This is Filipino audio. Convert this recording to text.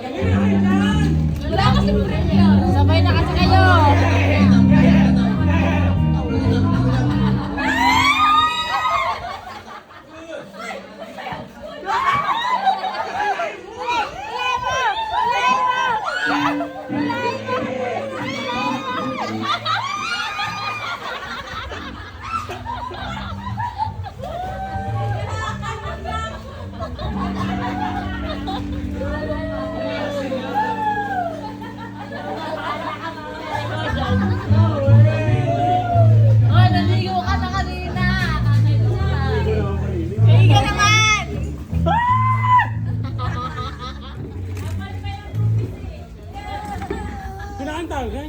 Wala kasi premyo. Sabay na kasi kayo. Oh, naligo ka na kanina. Kaya ka naman. Kinakanta ka?